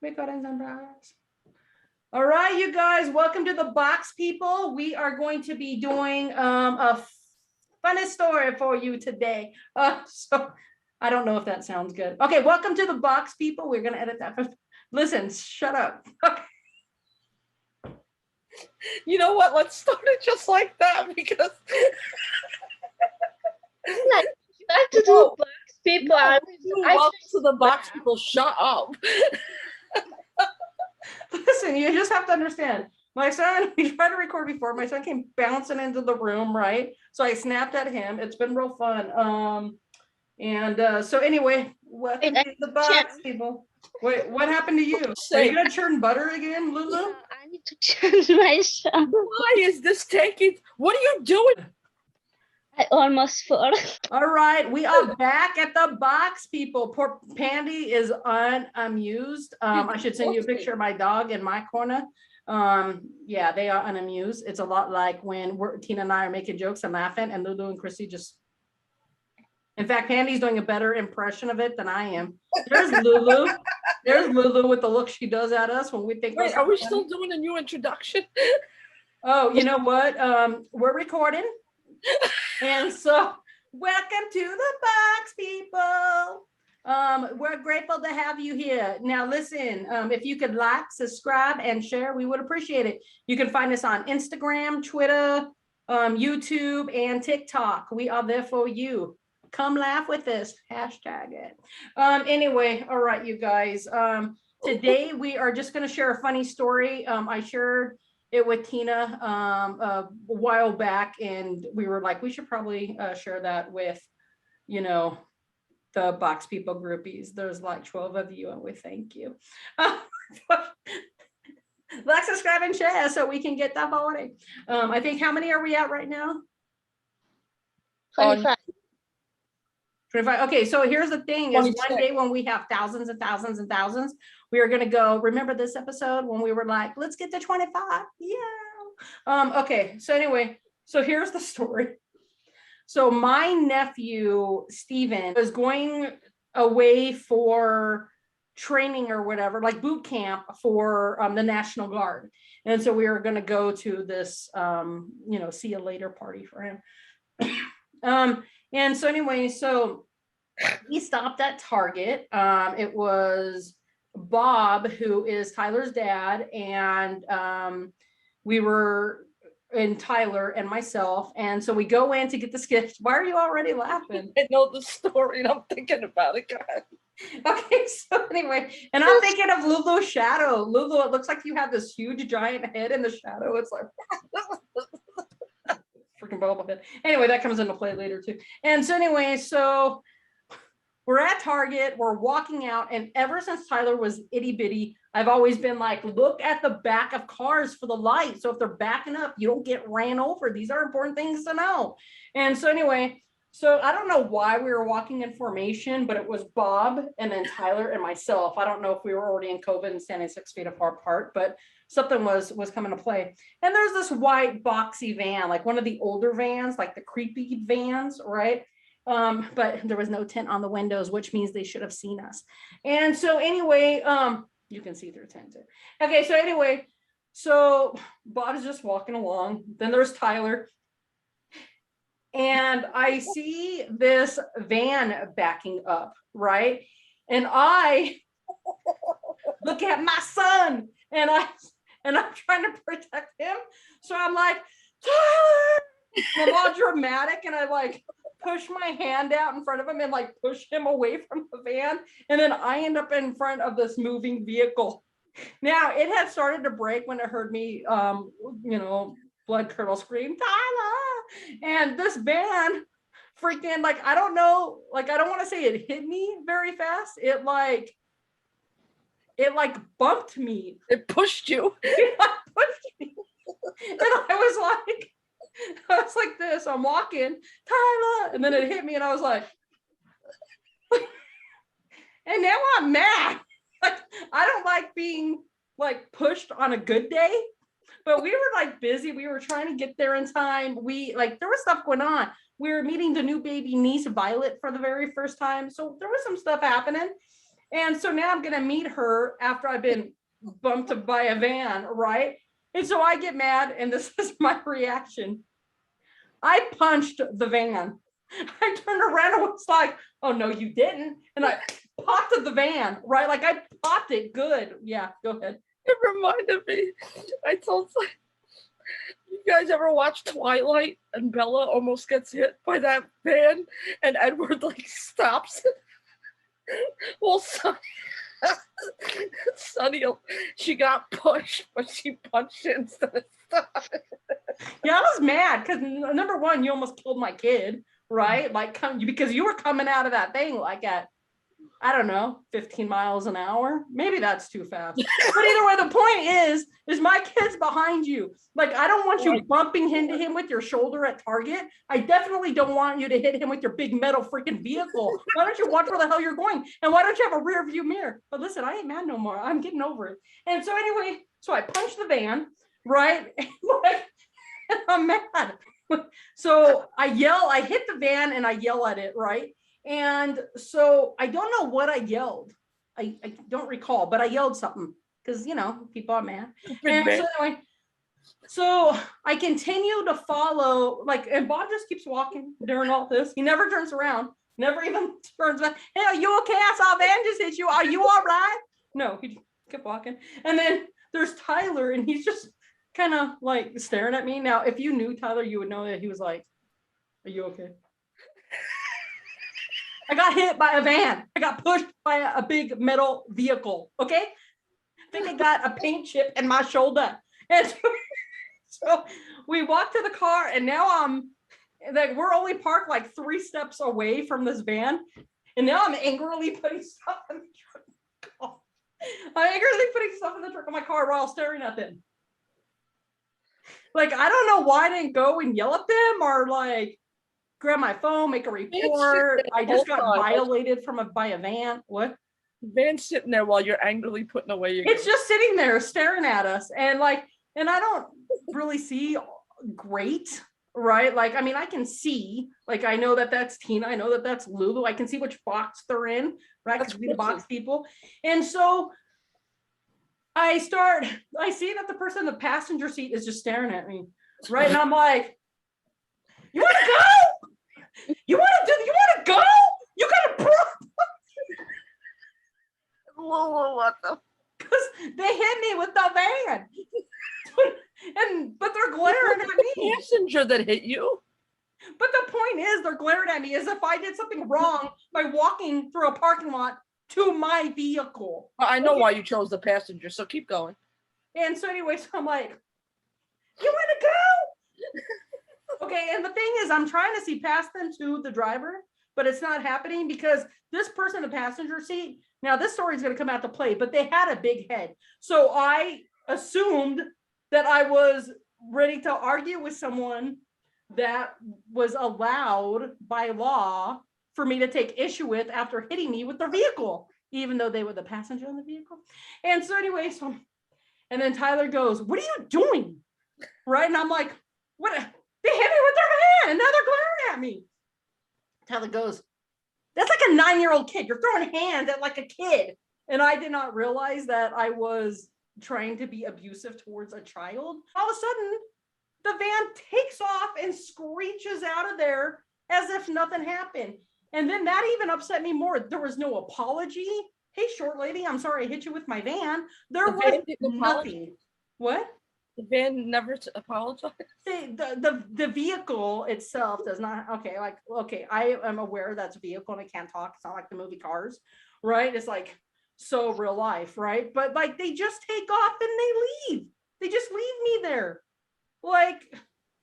We got in sunrise. All right, you guys, welcome to the box, people. We are going to be doing a funny story for you today. So I don't know if that sounds good. Okay, welcome to the box, people. We're gonna edit that. Listen, shut up. Okay. You know what? Let's start it just like that because Back to the box, people. welcome to the box, people. Shut up. Listen, you just have to understand. My son, we tried to record before. My son came bouncing into the room, right? So I snapped at him. It's been real fun. So anyway, welcome to the box, people. Wait, what happened to you? Are you gonna churn butter again, Lulu? Yeah, I need to change myself. Why is this taking? What are you doing? I almost forgot. All right, we are back at the box, people. Poor Pandy is unamused. I should send you a picture of my dog in my corner. Yeah, they are unamused. It's a lot like when Tina and I are making jokes and laughing, and Lulu and Chrissy just. In fact, Pandy's doing a better impression of it than I am. There's Lulu. There's Lulu with the look she does at us when we think. Wait, are we still doing a new introduction? Oh, you know what? We're recording. And so welcome to the box, people. We're grateful to have you here. Now listen, if you could like, subscribe, and share, we would appreciate it. You can find us on Instagram, Twitter, YouTube, and TikTok. We are there for you. Come laugh with us. Hashtag it. Anyway, all right, you guys. Today we are just going to share a funny story. I shared it with Tina a while back, and we were like, we should probably share that with, you know, the box people groupies. There's like 12 of you, and we thank you. Like, subscribe, and share so we can get that voting. I think, how many are we at right now? 25. 25. Okay, so here's the thing: is one day when we have thousands and thousands and thousands, we are going to go. Remember this episode when we were like, let's get to 25? Yeah. Okay, so anyway, so here's the story. So my nephew Steven was going away for training or whatever, like boot camp for the National Guard, and so we were going to go to this see you later party for him. And so anyway, so he stopped at Target. It was Bob, who is Tyler's dad, and we were in Tyler and myself. And so we go in to get the gift. Why are you already laughing? I know the story and I'm thinking about it, guys. Okay, so anyway, and I'm thinking of Lulu's shadow. Lulu, it looks like you have this huge giant head in the shadow. It's like freaking bobblehead. Anyway, that comes into play later too. And so anyway, so we're at Target, we're walking out, and ever since Tyler was itty bitty, I've always been like, look at the back of cars for the light. So if they're backing up, you don't get ran over. These are important things to know. And so anyway, so I don't know why we were walking in formation, but it was Bob and then Tyler and myself. I don't know if we were already in COVID and standing 6 feet apart, but something was coming to play. And there's this white boxy van, like one of the older vans, like the creepy vans, right? But there was no tint on the windows, which means they should have seen us. And so anyway, you can see through tint. Okay, so anyway, so Bob is just walking along. Then there's Tyler. And I see this van backing up, right? And I look at my son, and I'm trying to protect him. So I'm like, Tyler! I'm all dramatic, and I like push my hand out in front of him and like push him away from the van. And then I end up in front of this moving vehicle. Now it had started to break when it heard me, blood curdle scream, Tyler! And this van freaking, like, I don't know, like, I don't want to say it hit me very fast. It bumped me. It pushed you. It pushed me. And I was like this, I'm walking, Tyler, and then it hit me, and I was like, and now I'm mad. Like, I don't like being like pushed on a good day, but we were like busy. We were trying to get there in time. There was stuff going on. We were meeting the new baby niece, Violet, for the very first time. So there was some stuff happening. And so now I'm gonna meet her after I've been bumped by a van, right? And so I get mad, and this is my reaction. I punched the van. I turned around and was like, oh no, you didn't. And I popped the van, right? Like I popped it good. Yeah, go ahead. It reminded me. I told you guys ever watch Twilight and Bella almost gets hit by that van and Edward like stops it? Well, Sunny, she got pushed, but she punched it instead of stopping. Yeah, I was mad because number one, you almost killed my kid, right? Like because you were coming out of that thing like at, I don't know, 15 miles an hour. Maybe that's too fast. But either way, the point is my kid's behind you. Like, I don't want you bumping into him with your shoulder at Target. I definitely don't want you to hit him with your big metal freaking vehicle. Why don't you watch where the hell you're going? And why don't you have a rear view mirror? But listen, I ain't mad no more. I'm getting over it. And so anyway, so I punched the van, right? And I'm mad. So I hit the van and I yell at it, right? And so I don't know what I yelled. I don't recall, but I yelled something because, you know, people are mad. And so anyway, so I continue to follow, like, and Bob just keeps walking during all this. He never turns around, never even turns back. Hey, are you okay? I saw a van just hit you. Are you all right? No, he kept walking. And then there's Tyler, and he's just kind of like staring at me. Now, if you knew Tyler, you would know that he was like, are you okay? I got hit by a van. I got pushed by a big metal vehicle. Okay. I think I got a paint chip in my shoulder. And so we walked to the car, and now I'm like, we're only parked like 3 steps away from this van. And now I'm angrily putting stuff in the trunk. I'm angrily putting stuff in the trunk of my car while staring at them. Like, I don't know why I didn't go and yell at them or like grab my phone, make a report. I just got violated by a van. What? Van's sitting there while you're angrily putting away your It's just sitting there staring at us. And like, and I don't really see great, right? Like, I mean, I can see, like, I know that that's Tina. I know that that's Lulu. I can see which box they're in, right? Because we the box people. And so I see that the person in the passenger seat is just staring at me, right? And I'm like, you want to go? You want to go? You got a problem? what the? Because they hit me with the van. But they're glaring at me. Passenger that hit you. But the point is, they're glaring at me as if I did something wrong by walking through a parking lot to my vehicle. I know why you chose the passenger, so keep going. And so anyway, so I'm like, you want to go? Okay, and the thing is, I'm trying to see past them to the driver, but it's not happening because this person in the passenger seat, now this story is going to come out to play, but they had a big head. So I assumed that I was ready to argue with someone that was allowed by law for me to take issue with after hitting me with their vehicle, even though they were the passenger in the vehicle. And so anyway, and then Tyler goes, what are you doing? Right? And I'm like, what? They hit me with their van and now they're glaring at me. Tyler goes, that's like a 9-year-old kid. You're throwing hands at like a kid. And I did not realize that I was trying to be abusive towards a child. All of a sudden, the van takes off and screeches out of there as if nothing happened. And then that even upset me more. There was no apology. Hey, short lady, I'm sorry I hit you with my van. There was nothing. What? The van never apologized. The vehicle itself does not. Okay, I am aware that's a vehicle and I can't talk. It's not like the movie Cars, right? It's like so real life, right? But like they just take off and they leave. They just leave me there, like,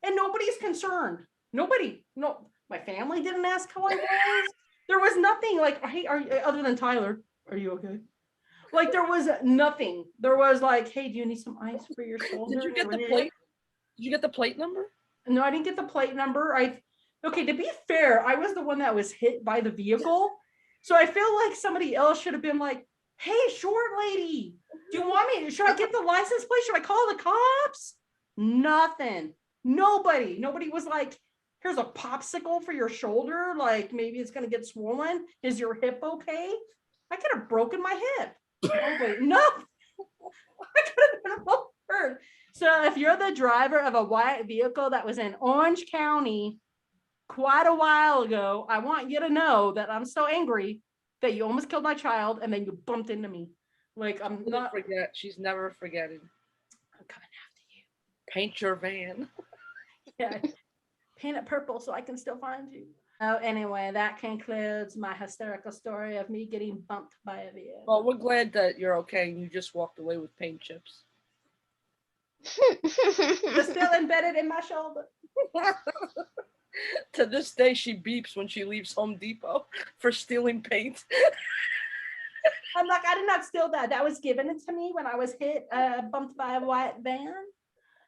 and nobody's concerned. Nobody, no, my family didn't ask how I was. There was nothing like, hey, other than Tyler, are you okay? Like there was nothing. There was like, hey, do you need some ice for your shoulder? Did you get the plate? Did you get the plate number? No, I didn't get the plate number. Okay, to be fair, I was the one that was hit by the vehicle. So I feel like somebody else should have been like, hey, short lady, do you want me? Should I get the license plate? Should I call the cops? Nothing. Nobody was like, here's a popsicle for your shoulder. Like maybe it's going to get swollen. Is your hip okay? I could have broken my hip. Oh, wait, no. I could have been hurt. So if you're the driver of a white vehicle that was in Orange County quite a while ago, I want you to know that I'm so angry that you almost killed my child and then you bumped into me. Like, I'm Never not. forget. She's never forgetting. I'm coming after you. Paint your van. Yeah. Paint it purple so I can still find you. Oh, anyway, that concludes my hysterical story of me getting bumped by a vehicle. Well, we're glad that you're okay and you just walked away with paint chips. They're still embedded in my shoulder. To this day, she beeps when she leaves Home Depot for stealing paint. I'm like, I did not steal that. That was given to me when I was hit, bumped by a white van.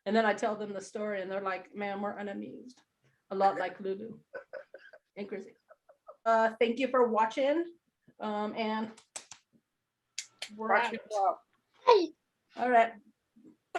And then I tell them the story and they're like, man, we're unamused. A lot like Lulu. And Chrissy. Thank you for watching. And we're Watch out. it go out. Hey. All right.